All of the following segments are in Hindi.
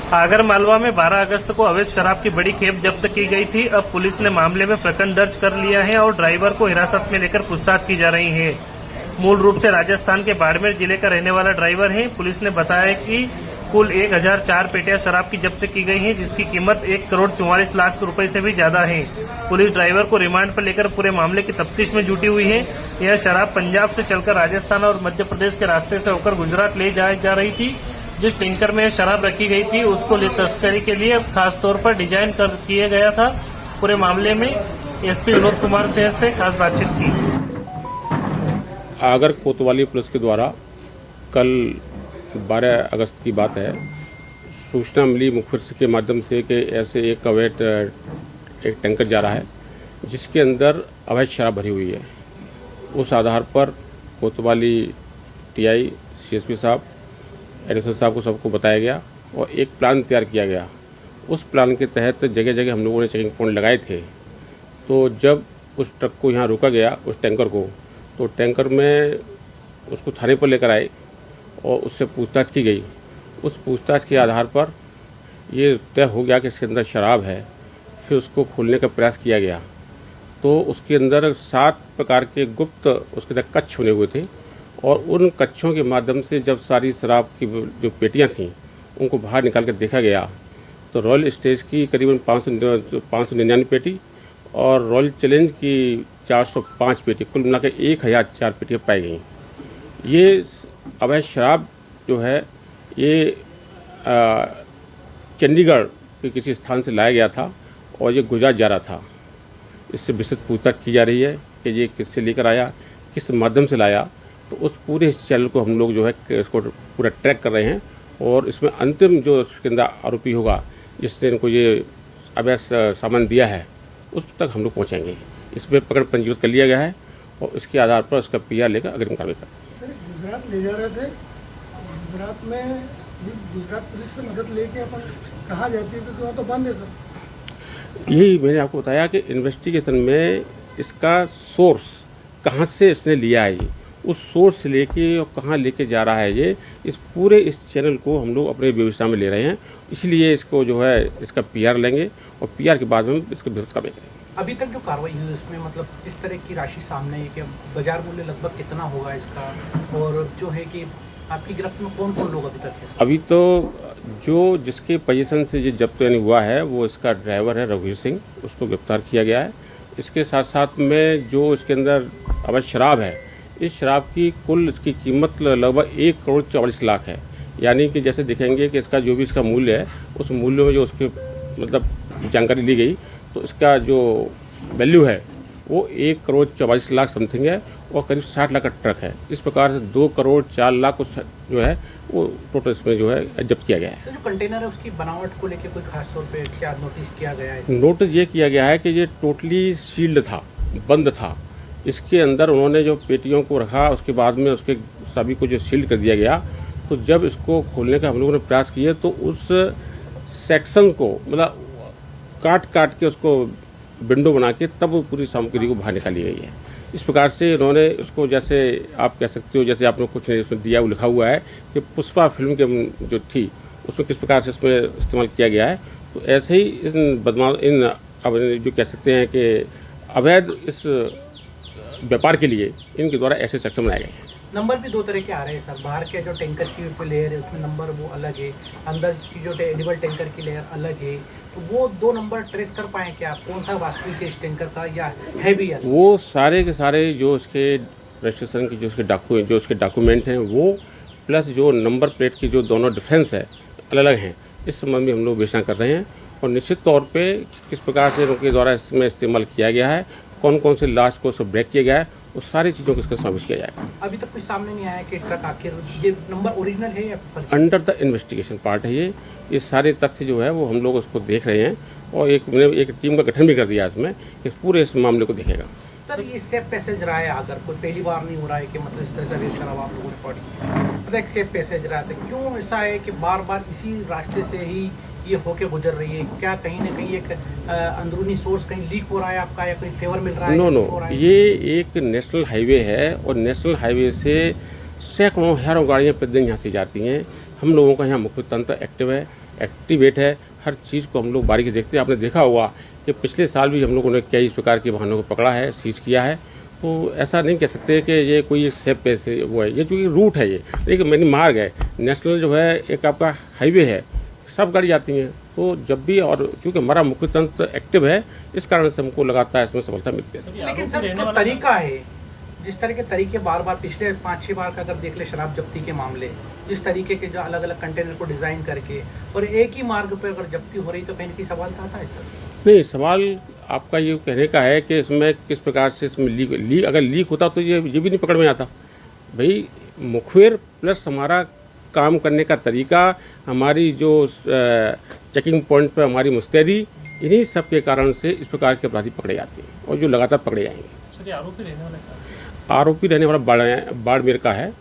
आगर मालवा में 12 अगस्त को अवैध शराब की बड़ी खेप जब्त की गई थी। अब पुलिस ने मामले में प्रकरण दर्ज कर लिया है और ड्राइवर को हिरासत में लेकर पूछताछ की जा रही है। मूल रूप से राजस्थान के बाड़मेर जिले का रहने वाला ड्राइवर है। पुलिस ने बताया कि कुल 1004 पेटियां शराब की जब्त की गई हैं, जिसकी कीमत 1,44,00,000 रुपए से भी ज्यादा है। पुलिस ड्राइवर को रिमांड पर लेकर पूरे मामले की तफ्तीश में जुटी हुई है। यह शराब पंजाब से चलकर राजस्थान और मध्य प्रदेश के रास्ते से होकर गुजरात ले जाई जा रही थी। जिस टैंकर में शराब रखी गई थी उसको तस्करी के लिए खास तौर पर डिजाइन किया गया था। पूरे मामले में एसपी विनोद कुमार सिंह से खास बातचीत की। आगर कोतवाली पुलिस के द्वारा कल 12 अगस्त की बात है, सूचना मिली मुखबिर के माध्यम से कि ऐसे एक अवैध एक टैंकर जा रहा है जिसके अंदर अवैध शराब भरी हुई है। उस आधार पर कोतवाली टीआई, सीएसपी साहब, एडिशनल साहब को सबको बताया गया और एक प्लान तैयार किया गया। उस प्लान के तहत जगह जगह हम लोगों ने चेकिंग पॉइंट लगाए थे। तो जब उस ट्रक को यहाँ रोका गया, उस टैंकर को, तो टैंकर में उसको थाने पर लेकर आए और उससे पूछताछ की गई। उस पूछताछ के आधार पर ये तय हो गया कि इसके अंदर शराब है। फिर उसको खोलने का प्रयास किया गया तो उसके अंदर 7 प्रकार के गुप्त उसके अंदर कच्छ बने हुए थे और उन कच्छों के माध्यम से जब सारी शराब की जो पेटियां थीं उनको बाहर निकाल कर देखा गया तो रॉयल स्टेज की करीबन 599 पेटी और रॉयल चैलेंज की 405 पेटी, कुल मिलाकर 1004 पेटियाँ पाई गई। ये अवैध शराब जो है ये चंडीगढ़ के किसी स्थान से लाया गया था और ये गुजरात जा रहा था। इससे विस्तृत पूछताछ की जा रही है कि ये किससे लेकर आया, किस माध्यम से लाया। तो उस पूरे इस चैनल को हम लोग जो है इसको पूरा ट्रैक कर रहे हैं और इसमें अंतिम जो इसके अंदर आरोपी होगा जिसने इनको ये अवैध सामान दिया है उस तक हम लोग पहुँचेंगे। इसमें पकड़ पंजीकृत कर लिया गया है और इसके आधार पर उसका पीआर लेकर अग्रिम कार्रवाई कर। सर, गुजरात ले जा रहे थे, गुजरात में गुजरात पुलिस से मदद लेके अपन कहाँ जाती है तो वहाँ तो बंद है सर। यही मैंने आपको बताया कि इन्वेस्टिगेशन में इसका सोर्स कहाँ से इसने लिया है, उस सोर्स से लेके और कहाँ लेके जा रहा है ये, इस पूरे इस चैनल को हम लोग अपने विवेचना में ले रहे हैं। इसलिए इसको जो है इसका पीआर लेंगे और पीआर के बाद में इसको विरोध कार्रवाई करेंगे। अभी तक जो कार्रवाई हुई उसमें मतलब किस तरह की राशि सामने है कि बाजार मूल्य लगभग कितना होगा इसका, और जो है कि आपकी गिरफ्त में कौन कौन लोग अभी तक है? अभी तो जो जिसके पोजीशन से ये जब्त यानी हुआ है वो इसका ड्राइवर है रघुवीर सिंह, उसको गिरफ्तार किया गया है। इसके साथ साथ में जो इसके अंदर अवैध शराब है, इस शराब की कुल इसकी कीमत लगभग 1,44,00,000 है। यानी कि जैसे देखेंगे कि इसका जो भी इसका मूल्य है उस मूल्य में जो उसके मतलब जानकारी ली गई तो इसका जो वैल्यू है वो 1,44,00,000 समथिंग है और करीब 60 लाख का ट्रक है। इस प्रकार से 2,04,00,000 जो है वो टोटल इसमें जो है जब्त किया गया है। तो जो कंटेनर है उसकी बनावट को लेकर कोई खास तौर पे क्या नोटिस किया गया है? नोटिस ये किया गया है कि ये टोटली सील्ड था, बंद था। इसके अंदर उन्होंने जो पेटियों को रखा उसके बाद में उसके सभी को जो सील्ड कर दिया गया, तो जब इसको खोलने का हम लोगों ने प्रयास किया तो उस सेक्शन को मतलब काट के उसको विंडो बना के तब पूरी सामग्री को बाहर निकाली गई है। इस प्रकार से इन्होंने इसको जैसे आप कह सकते हो, जैसे आपने कुछ इसमें दिया वो लिखा हुआ है कि पुष्पा फिल्म के जो थी उसमें किस प्रकार से इसमें इस्तेमाल किया गया है, तो ऐसे ही इन जो कह सकते हैं कि अवैध इस व्यापार के लिए इनके द्वारा ऐसे सेक्शन बनाए गए हैं। नंबर भी 2 तरह के आ रहे हैं सर। बाहर के जो टैंकर की लेयर है उसमें नंबर वो अलग है, अंदर की जो एडिबल टैंकर की लेयर अलग है। तो वो 2 नंबर ट्रेस कर पाएँ क्या, कौन सा वास्तविक है इस टैंकर का या है भी अलग? वो सारे के सारे जो उसके रजिस्ट्रेशन की जो उसके डॉक्यूमेंट हैं वो प्लस जो नंबर प्लेट की जो दोनों डिफरेंस है अलग अलग हैं। इस संबंध में हम लोग विवेचना कर रहे हैं और निश्चित तौर पे किस प्रकार से उनके द्वारा इसमें इस्तेमाल किया गया है, कौन कौन से लास्ट को उसको ब्रेक किया गया है, उस सारी चीज़ों को इसका समावेश किया जाएगा। अभी तक कुछ सामने नहीं आया कि ट्रक आखिर ये नंबर ओरिजिनल है या फर्जी? अंडर द इन्वेस्टिगेशन पार्ट है ये सारे तथ्य जो है वो हम लोग उसको देख रहे हैं और मैंने एक टीम का गठन भी कर दिया इसमें कि पूरे इस मामले को देखेगा। सर, ये सेफ पैसेज रहा है, अगर कोई पहली बार नहीं हो रहा है कि मतलब इस तरह से अभी शराब आप लोगों ने पड़ी, मतलब एक सेफ पैसेज रहा था, क्यों ऐसा है कि बार बार इसी रास्ते से ही ये होके गुजर रही है? क्या कहीं ना कहीं एक अंदरूनी सोर्स कहीं लीक हो रहा है आपका या कोई फेवर मिल रहा है? नो, ये एक नेशनल हाईवे है और नेशनल हाईवे से सैकड़ों हजारों गाड़ियाँ प्रतिदिन यहाँ से जाती हैं। हम लोगों का यहाँ मुख्य तंत्र एक्टिव है, एक्टिवेट है, हर चीज़ को हम लोग बारीकी देखते हैं। आपने देखा होगा कि पिछले साल भी हम लोगों ने कई इस प्रकार के वाहनों को पकड़ा है, सीज किया है। तो ऐसा नहीं कह सकते कि ये कोई एक सेफ पैसे वो है, ये जो रूट है, ये एक मैंने मार्ग है, नेशनल जो है एक आपका हाईवे है, सब गाड़ी आती हैं। तो जब भी, और चूँकि हमारा मुख्य तंत्र एक्टिव है, इस कारण से हमको लगातार इसमें सफलता मिलती है। लेकिन सर जो तरीका है, जिस तरह के तरीके बार बार पिछले 5-6 बार का अगर देख ले शराब जब्ती के मामले, जिस तरीके के जो अलग अलग कंटेनर को डिजाइन करके और एक ही मार्ग पर अगर जब्ती हो रही तो कहीं की सवाल तो आता है सर। नहीं, सवाल आपका ये कहने का है कि इसमें किस प्रकार से इसमें लीक अगर लीक होता तो ये भी नहीं पकड़ में आता। भाई मुखबिर प्लस हमारा काम करने का तरीका, हमारी जो चेकिंग पॉइंट पर हमारी मुस्तैदी, इन्हीं सब के कारण से इस प्रकार के अपराधी पकड़े जाते हैं और जो लगातार पकड़े जाएंगे। आरोपी रहने वाला बाड़मेर का है,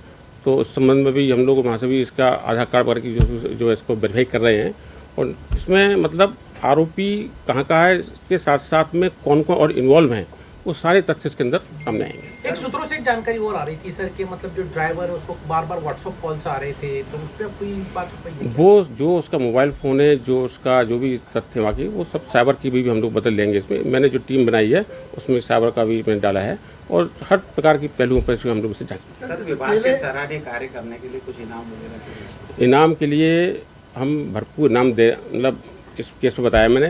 तो उस संबंध में भी हम लोग वहाँ से भी इसका आधार कार्ड वगैरह की जो इसको वेरीफाई कर रहे हैं। और इसमें मतलब आरोपी कहाँ का है, के साथ साथ में कौन कौन और इन्वॉल्व हैं, वो सारे तथ्य इसके अंदर सामने आएंगे। एक सूत्रों से एक जानकारी और आ रही थी सर कि मतलब जो ड्राइवर उसको बार बार व्हाट्सएप कॉल्स आ रहे थे, तो उस पर कोई बात नहीं? वो जो उसका मोबाइल फ़ोन है, जो उसका जो भी तथ्य बाकी, वो सब साइबर की भी हम लोग बदल लेंगे। इसमें मैंने जो टीम बनाई है उसमें साइबर का भी मैंने डाला है और हर प्रकार की पहलुओं पर हम लोग इसे जाँच। सर, विभाग के सराहनीय कार्य करने के लिए कुछ इनाम वगैरह? इनाम के लिए हम भरपूर इनाम दे, मतलब इस केस में बताया मैंने,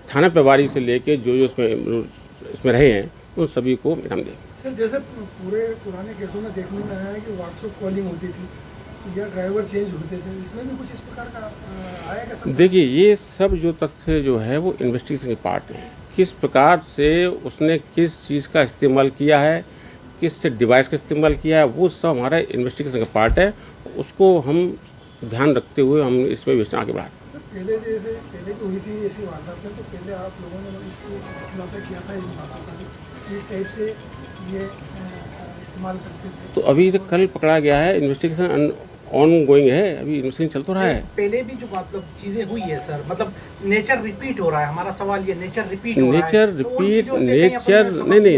थाना प्रभारी से लेके जो इसमें रहे हैं उन सभी को इनाम दें। सर जैसे पूरे पुराने केसों में देखने में आया है कि व्हाट्सएप कॉलिंग होती थी या ड्राइवर चेंज होते थे, इसमें भी कुछ इस प्रकार का आया क्या? देखिए, ये सब जो तथ्य जो है वो इन्वेस्टिगेशन के पार्ट है। किस प्रकार से उसने किस चीज़ का इस्तेमाल किया है, किस डिवाइस का इस्तेमाल किया है, वो सब हमारा इन्वेस्टिगेशन का पार्ट है। उसको हम ध्यान रखते हुए हम इसमें इन्वेस्टिगेशन आगे बढ़ा। सर पहले भी हुई थी ऐसी वारदात में, तो पहले आप लोगों ने इसको खुलासा किया था इस टाइप से ये इस्तेमाल करते थे? तो अभी तक कल पकड़ा गया है, इन्वेस्टिगेशन ऑन गोइंग है, अभी इन्वेस्टिगेशन चल तो रहा है। पहले भी जो मतलब चीजें हुई है सर, मतलब नेचर रिपीट हो रहा है। हमारा सवाल ये नेचर रिपीट हो रहा है,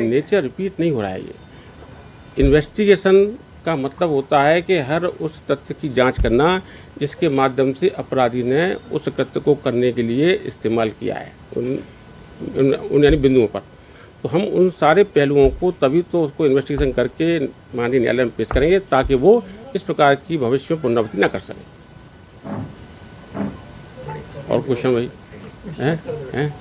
नेचर रिपीट नहीं हो रहा है। ये इन्वेस्टिगेशन का मतलब होता है कि हर उस तथ्य की जांच करना जिसके माध्यम से अपराधी ने उस कृत्य को करने के लिए इस्तेमाल किया है उन यानी बिंदुओं पर। तो हम उन सारे पहलुओं को तभी तो उसको इन्वेस्टिगेशन करके माननीय न्यायालय में पेश करेंगे ताकि वो इस प्रकार की भविष्य में पुनरावृत्ति न कर सकें। और क्वेश्चन भाई हैं?